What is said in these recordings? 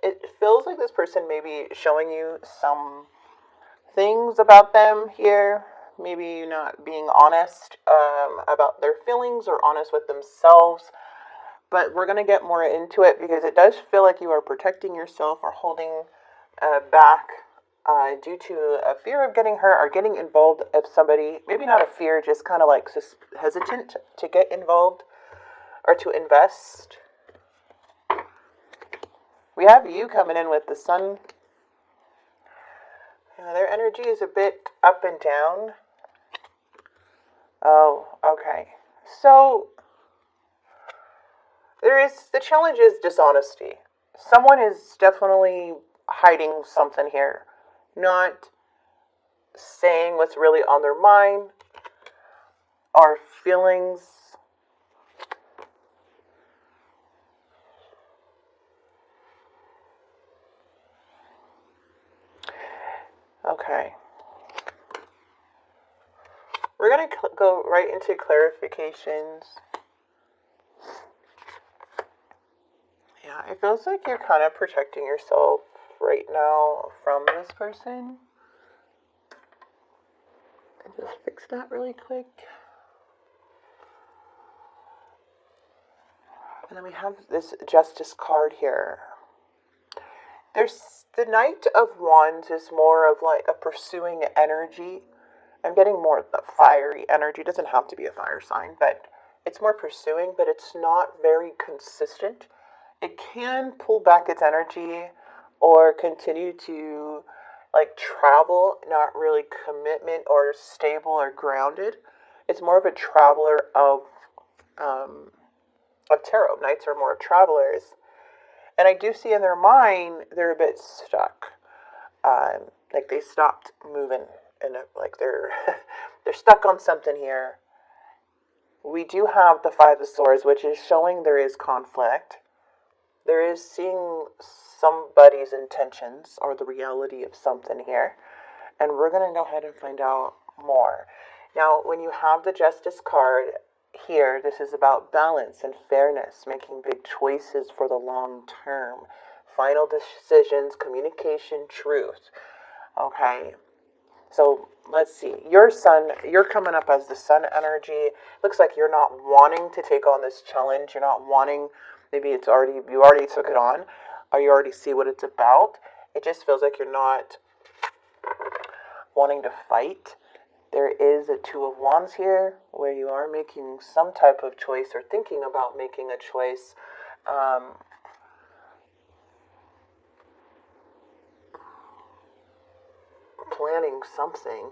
It feels like this person may be showing you some things about them here. Maybe not being honest about their feelings or honest with themselves. But we're going to get more into it because it does feel like you are protecting yourself or holding back due to a fear of getting hurt or getting involved if somebody, maybe not a fear, just kind of like hesitant to get involved or to invest. We have you coming in with the sun. Their energy is a bit up and down. Oh, okay. So the challenge is dishonesty. Someone is definitely hiding something here, not saying what's really on their mind or feelings. Okay. We're going to go right into clarifications. Yeah, it feels like you're kind of protecting yourself right now from this person. And just fix that really quick. And then we have this Justice card here. There's the Knight of Wands is more of like a pursuing energy. I'm getting more of the fiery energy. It doesn't have to be a fire sign, but it's more pursuing, but it's not very consistent. It can pull back its energy or continue to like travel, not really commitment or stable or grounded. It's more of a traveler of tarot. Knights are more travelers. And I do see in their mind, they're a bit stuck. Like they stopped moving and like they're they're stuck on something here. We do have the Five of Swords, which is showing there is conflict. There is seeing somebody's intentions or the reality of something here. And we're going to go ahead and find out more. Now, when you have the Justice card here, this is about balance and fairness, making big choices for the long term, final decisions, communication, truth. Okay, so let's see. Your sun, you're coming up as the sun energy. Looks like you're not wanting to take on this challenge. You're not wanting, maybe you already took it on, or you already see what it's about. It just feels like you're not wanting to fight. There is a Two of Wands here where you are making some type of choice or thinking about making a choice. Planning something.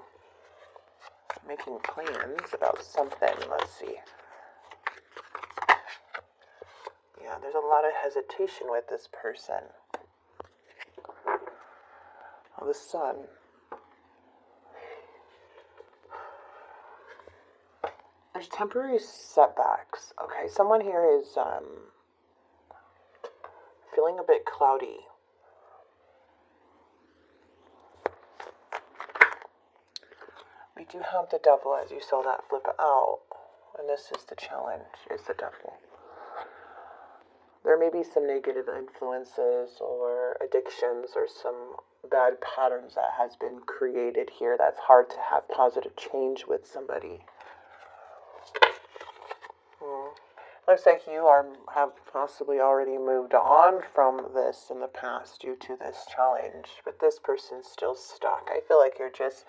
Making plans about something. Let's see. Yeah, there's a lot of hesitation with this person. Oh, the sun. There's temporary setbacks. Okay, someone here is feeling a bit cloudy. We do have the Devil, as you saw that flip out. And this is the challenge, is the Devil. There may be some negative influences or addictions or some bad patterns that has been created here that's hard to have positive change with somebody. Looks like you have possibly already moved on from this in the past due to this challenge, but this person's still stuck. I feel like you're just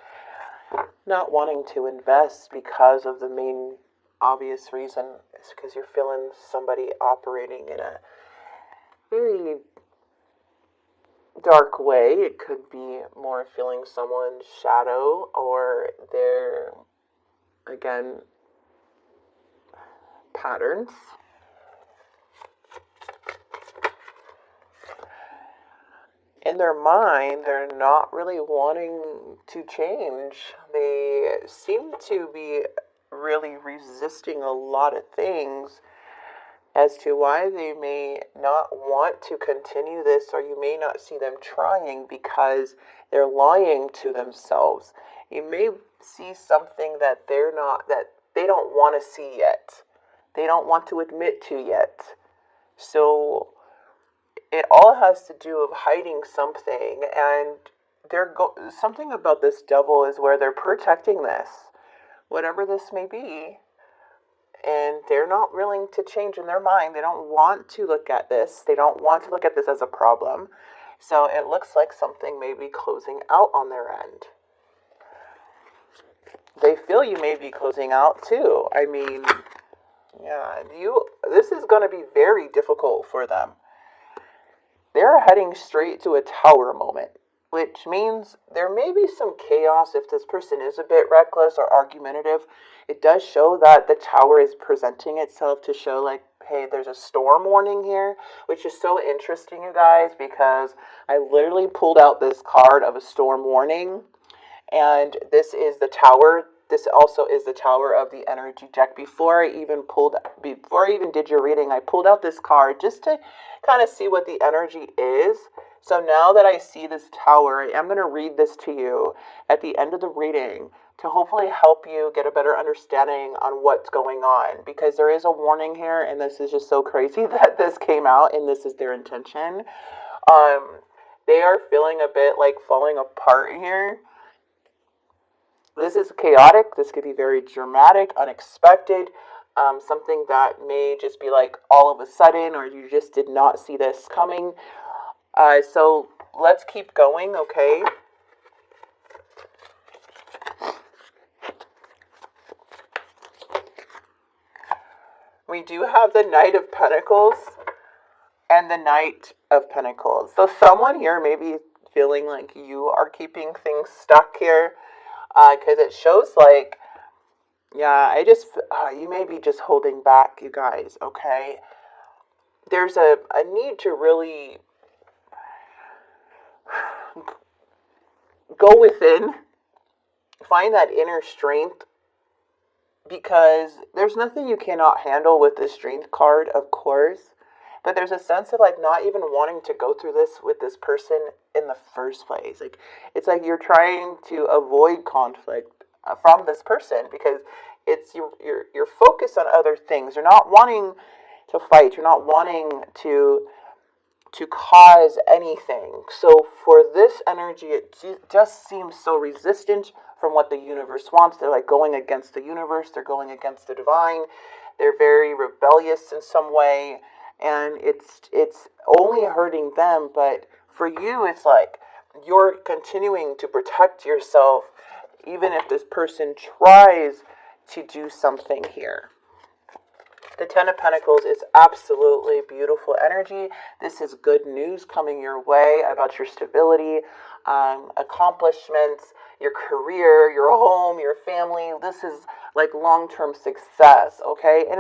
not wanting to invest because of the main obvious reason. It's because you're feeling somebody operating in a very dark way. It could be more feeling someone's shadow or their, again, patterns. In their mind, they're not really wanting to change. They seem to be really resisting a lot of things as to why they may not want to continue this, or you may not see them trying because they're lying to themselves. You may see something that that they don't want to see yet. They don't want to admit to yet. So it all has to do with hiding something, and something about this devil is where they're protecting this, whatever this may be, and they're not willing to change in their mind. They don't want to look at this. They don't want to look at this as a problem. So it looks like something may be closing out on their end. They feel you may be closing out too. I mean, yeah, this is going to be very difficult for them. They're heading straight to a tower moment, which means there may be some chaos if this person is a bit reckless or argumentative. It does show that the tower is presenting itself to show like, hey, there's a storm warning here, which is so interesting, you guys, because I literally pulled out this card of a storm warning, and this is the tower. This also is the tower of the energy deck. Before I even did your reading, I pulled out this card just to kind of see what the energy is. So now that I see this tower, I am going to read this to you at the end of the reading to hopefully help you get a better understanding on what's going on, because there is a warning here, and this is just so crazy that this came out and this is their intention. They are feeling a bit like falling apart here. This is chaotic. This could be very dramatic, unexpected, something that may just be like all of a sudden, or you just did not see this coming. So let's keep going, okay? We do have the Knight of Pentacles and the Knight of Pentacles. So someone here may be feeling like you are keeping things stuck here. Because it shows like, yeah, you may be just holding back, you guys, okay? There's a need to really go within, find that inner strength, because there's nothing you cannot handle with the strength card, of course, but there's a sense of like not even wanting to go through this with this person in the first place. Like, it's like you're trying to avoid conflict from this person because it's you're focused on other things. You're not wanting to fight. You're not wanting to cause anything. So for this energy, it just seems so resistant from what the universe wants. They're like going against the universe. They're going against the divine. They're very rebellious in some way, and it's only hurting them. But for you, it's like you're continuing to protect yourself, even if this person tries to do something here. The Ten of Pentacles is absolutely beautiful energy. This is good news coming your way about your stability, accomplishments, your career, your home, your family. This is like long-term success, okay? And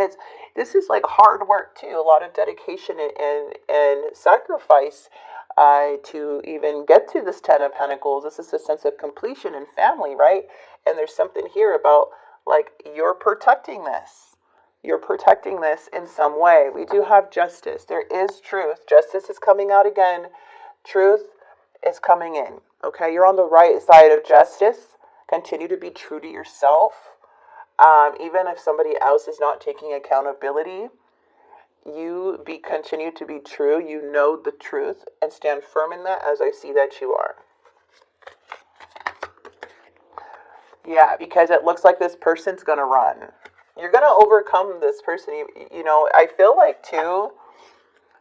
this is like hard work too, a lot of dedication and sacrifice to even get to this Ten of Pentacles. This is a sense of completion and family, right? And there's something here about like you're protecting this. You're protecting this in some way. We do have justice. There is truth. Justice is coming out again. Truth is coming in. Okay, you're on the right side of justice. Continue to be true to yourself. Even if somebody else is not taking accountability, continue to be true. You know the truth and stand firm in that, as I see that you are. Yeah, because it looks like this person's going to run. You're going to overcome this person. You know, I feel like, too,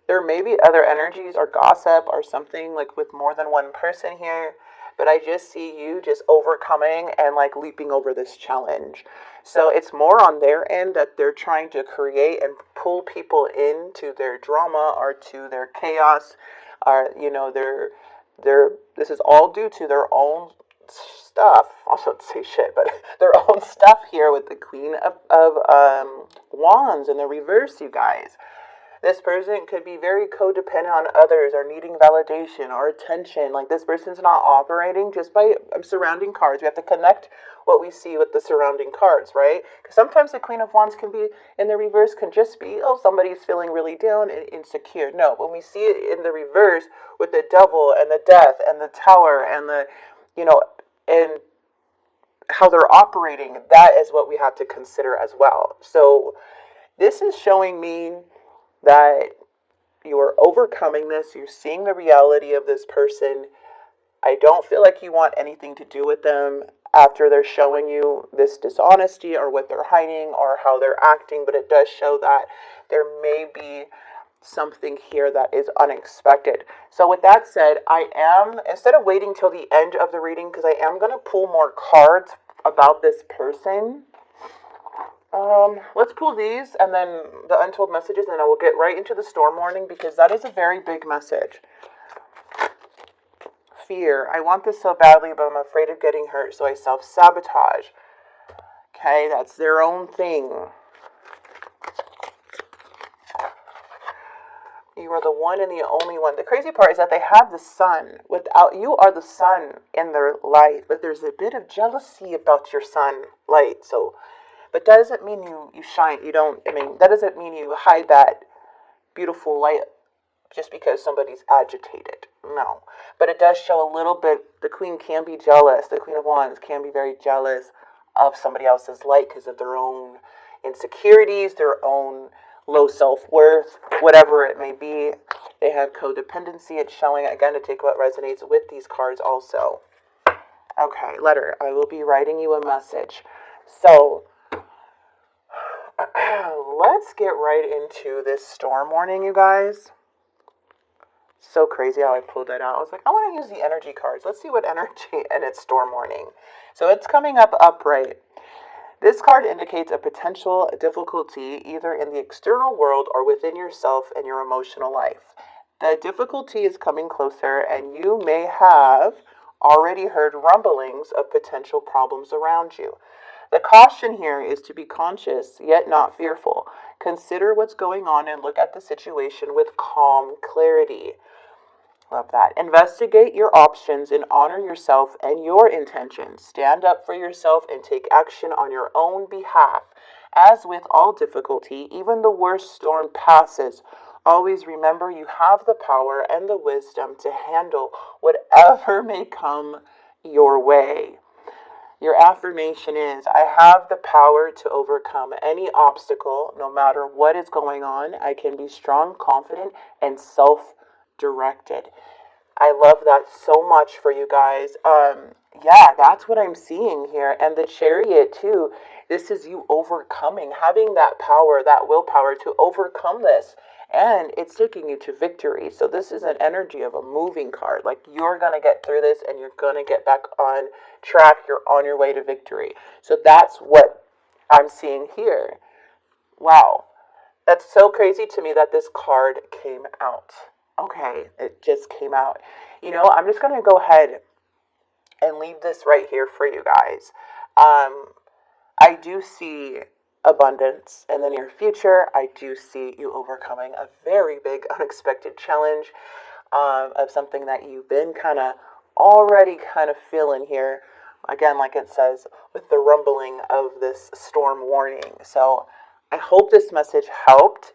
there may be other energies or gossip or something, like with more than one person here. But I just see you just overcoming and, like, leaping over this challenge. So it's more on their end that they're trying to create and pull people into their drama or to their chaos. Or, you know, this is all due to their own stuff. I shouldn't say shit, but their own stuff here with the Queen of Wands in the reverse, you guys. This person could be very codependent on others or needing validation or attention. Like, this person's not operating just by surrounding cards. We have to connect what we see with the surrounding cards, right? Because sometimes the Queen of Wands can be, in the reverse, can just be, oh, somebody's feeling really down and insecure. No, when we see it in the reverse with the Devil and the Death and the Tower and the, you know, and how they're operating, that is what we have to consider as well. So this is showing me that You are overcoming this. You're seeing the reality of this person. I don't feel like you want anything to do with them after they're showing you this dishonesty or what they're hiding or how they're acting, but it does show that there may be something here that is unexpected. So with that said, I am, instead of waiting till the end of the reading, because I am going to pull more cards about this person, let's pull these and then the untold messages, and I will get right into the storm warning, because that is a very big message. Fear. I want this so badly, but I'm afraid of getting hurt, so I self-sabotage. Okay, that's their own thing. You are the one and the only one. The crazy part is that they have the sun. Without you are the sun in their life, but there's a bit of jealousy about your sun light. So, but that doesn't mean you shine. You don't. I mean, that doesn't mean you hide that beautiful light just because somebody's agitated. No, but it does show a little bit. The queen can be jealous. The Queen of Wands can be very jealous of somebody else's light because of their own insecurities, their own low self-worth, whatever it may be. They have codependency. It's showing, again, to take what resonates with these cards also. Okay, letter. I will be writing you a message. So, let's get right into this storm warning, you guys. So crazy how I pulled that out. I was like, I want to use the energy cards. Let's see what energy, and it's storm warning. So it's coming up upright. This card indicates a potential difficulty either in the external world or within yourself and your emotional life. The difficulty is coming closer, and you may have already heard rumblings of potential problems around you. The caution here is to be conscious, yet not fearful. Consider what's going on and look at the situation with calm clarity. Love that. Investigate your options and honor yourself and your intentions. Stand up for yourself and take action on your own behalf. As with all difficulty, even the worst storm passes. Always remember you have the power and the wisdom to handle whatever may come your way. Your affirmation is, I have the power to overcome any obstacle, no matter what is going on. I can be strong, confident, and self-directed. I love that so much for you guys. Yeah, that's what I'm seeing here. And the Chariot too. This is you overcoming, having that power, that willpower to overcome this. And it's taking you to victory. So this is an energy of a moving card. Like, you're going to get through this and you're going to get back on track. You're on your way to victory. So that's what I'm seeing here. Wow. That's so crazy to me that this card came out. Okay, it just came out. You know, I'm just going to go ahead and leave this right here for you guys. I do see abundance in the near future. I do see you overcoming a very big unexpected challenge of something that you've been already feeling here. Again, like it says, with the rumbling of this storm warning. So I hope this message helped.